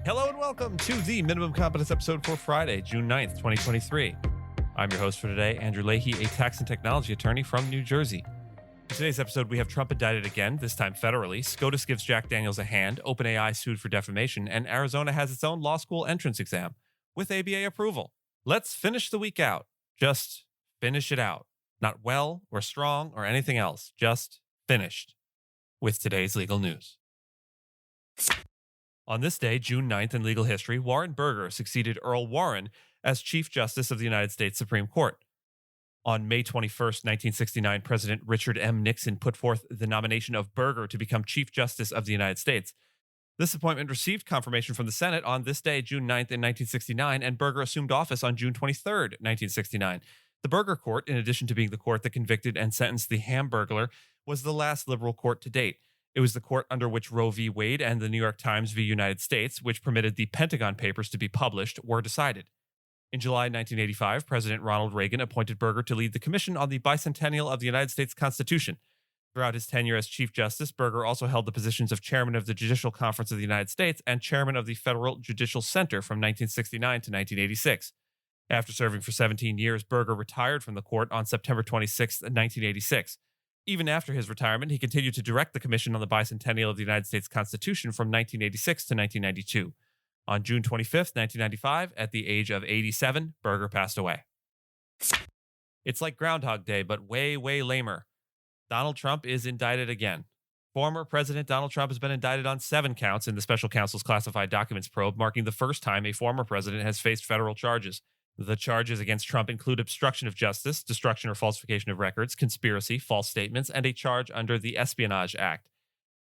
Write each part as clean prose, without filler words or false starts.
Hello and welcome to the Minimum Competence episode for Friday, June 9th, 2023. I'm your host for today, Andrew Leahy, a tax and technology attorney from New Jersey. In today's episode, we have Trump indicted again, this time federally. SCOTUS gives Jack Daniels a hand, OpenAI sued for defamation, and Arizona has its own law school entrance exam with ABA approval. Let's finish the week out. Just finish it out. Not well or strong or anything else. Just finished with today's legal news. On this day, June 9th in legal history, Warren Burger succeeded Earl Warren as Chief Justice of the United States Supreme Court. On May 21st, 1969, President Richard M. Nixon put forth the nomination of Burger to become Chief Justice of the United States. This appointment received confirmation from the Senate on this day, June 9th in 1969, and Burger assumed office on June 23rd, 1969. The Burger Court, in addition to being the court that convicted and sentenced the Hamburglar, was the last liberal court to date. It was the court under which Roe v. Wade and the New York Times v. United States, which permitted the Pentagon Papers to be published, were decided. In July 1985, President Ronald Reagan appointed Burger to lead the Commission on the Bicentennial of the United States Constitution. Throughout his tenure as Chief Justice, Burger also held the positions of Chairman of the Judicial Conference of the United States and Chairman of the Federal Judicial Center from 1969 to 1986. After serving for 17 years, Burger retired from the court on September 26, 1986. Even after his retirement, he continued to direct the Commission on the Bicentennial of the United States Constitution from 1986 to 1992. On June 25th, 1995, at the age of 87, Burger passed away. It's like Groundhog Day, but way, way lamer. Donald Trump is indicted again. Former President Donald Trump has been indicted on 7 counts in the Special Counsel's classified documents probe, marking the first time a former president has faced federal charges. The charges against Trump include obstruction of justice, destruction or falsification of records, conspiracy, false statements, and a charge under the Espionage Act.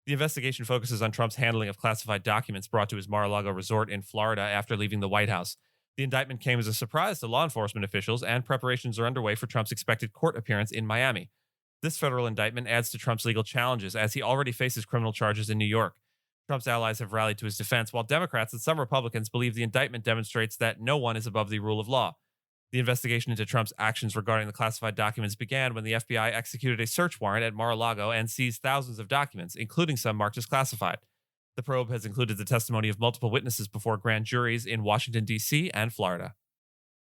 The investigation focuses on Trump's handling of classified documents brought to his Mar-a-Lago resort in Florida after leaving the White House. The indictment came as a surprise to law enforcement officials, and preparations are underway for Trump's expected court appearance in Miami. This federal indictment adds to Trump's legal challenges, as he already faces criminal charges in New York. Trump's allies have rallied to his defense, while Democrats and some Republicans believe the indictment demonstrates that no one is above the rule of law. The investigation into Trump's actions regarding the classified documents began when the FBI executed a search warrant at Mar-a-Lago and seized thousands of documents, including some marked as classified. The probe has included the testimony of multiple witnesses before grand juries in Washington, D.C. and Florida.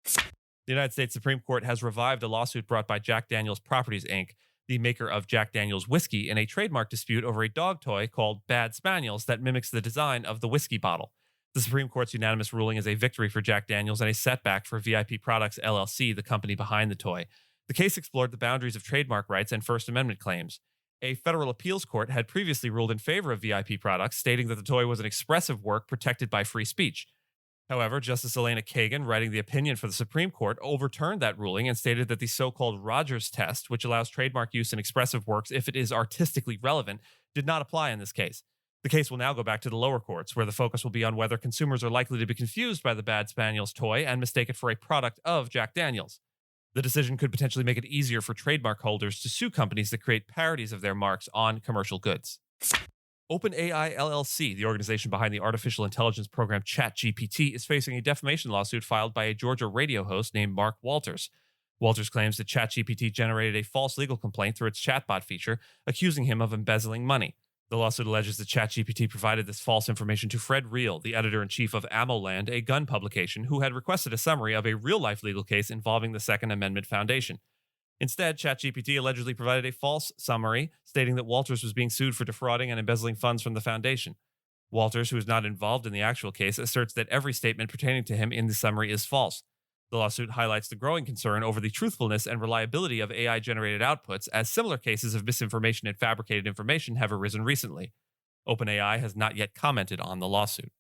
The United States Supreme Court has revived a lawsuit brought by Jack Daniels Properties, Inc., the maker of Jack Daniels whiskey, in a trademark dispute over a dog toy called Bad Spaniels that mimics the design of the whiskey bottle. The Supreme Court's unanimous ruling is a victory for Jack Daniels and a setback for VIP Products LLC, the company behind the toy. The case explored the boundaries of trademark rights and First Amendment claims. A federal appeals court had previously ruled in favor of VIP Products, stating that the toy was an expressive work protected by free speech. However, Justice Elena Kagan, writing the opinion for the Supreme Court, overturned that ruling and stated that the so-called Rogers test, which allows trademark use in expressive works if it is artistically relevant, did not apply in this case. The case will now go back to the lower courts, where the focus will be on whether consumers are likely to be confused by the Bad Spaniels toy and mistake it for a product of Jack Daniels. The decision could potentially make it easier for trademark holders to sue companies that create parodies of their marks on commercial goods. OpenAI LLC, the organization behind the artificial intelligence program ChatGPT, is facing a defamation lawsuit filed by a Georgia radio host named Mark Walters. Walters claims that ChatGPT generated a false legal complaint through its chatbot feature, accusing him of embezzling money. The lawsuit alleges that ChatGPT provided this false information to Fred Reel, the editor-in-chief of AmmoLand, a gun publication, who had requested a summary of a real-life legal case involving the Second Amendment Foundation. Instead, ChatGPT allegedly provided a false summary stating that Walters was being sued for defrauding and embezzling funds from the foundation. Walters, who is not involved in the actual case, asserts that every statement pertaining to him in the summary is false. The lawsuit highlights the growing concern over the truthfulness and reliability of AI-generated outputs, as similar cases of misinformation and fabricated information have arisen recently. OpenAI has not yet commented on the lawsuit.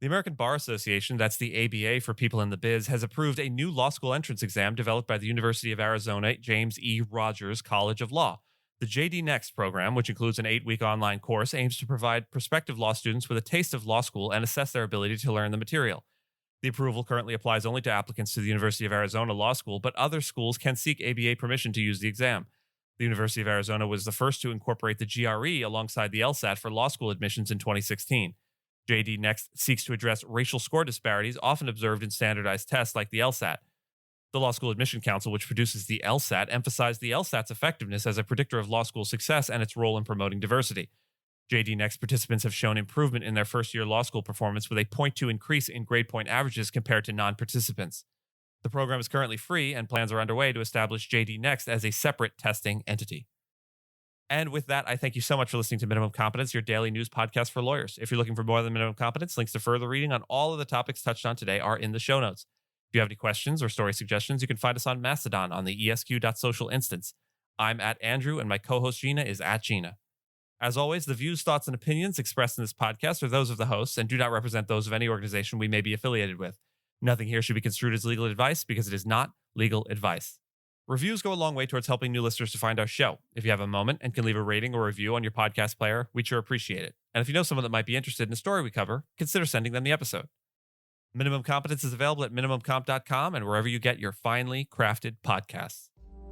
The American Bar Association, that's the ABA for people in the biz, has approved a new law school entrance exam developed by the University of Arizona James E. Rogers College of Law. The JD Next program, which includes an 8-week online course, aims to provide prospective law students with a taste of law school and assess their ability to learn the material. The approval currently applies only to applicants to the University of Arizona Law School, but other schools can seek ABA permission to use the exam. The University of Arizona was the first to incorporate the GRE alongside the LSAT for law school admissions in 2016. JD Next seeks to address racial score disparities often observed in standardized tests like the LSAT. The Law School Admission Council, which produces the LSAT, emphasized the LSAT's effectiveness as a predictor of law school success and its role in promoting diversity. JD Next participants have shown improvement in their first-year law school performance with a 0.2 increase in grade point averages compared to non-participants. The program is currently free, and plans are underway to establish JD Next as a separate testing entity. And with that, I thank you so much for listening to Minimum Competence, your daily news podcast for lawyers. If you're looking for more than Minimum Competence, links to further reading on all of the topics touched on today are in the show notes. If you have any questions or story suggestions, you can find us on Mastodon on the esq.social instance. I'm at Andrew, and my co-host Gina is at Gina. As always, the views, thoughts, and opinions expressed in this podcast are those of the hosts and do not represent those of any organization we may be affiliated with. Nothing here should be construed as legal advice because it is not legal advice. Reviews go a long way towards helping new listeners to find our show. If you have a moment and can leave a rating or review on your podcast player, we'd sure appreciate it. And if you know someone that might be interested in a story we cover, consider sending them the episode. Minimum Competence is available at minimumcomp.com and wherever you get your finely crafted podcasts.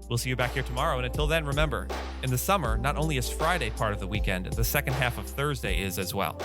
We'll see you back here tomorrow, and until then, remember, in the summer, not only is Friday part of the weekend, the second half of Thursday is as well.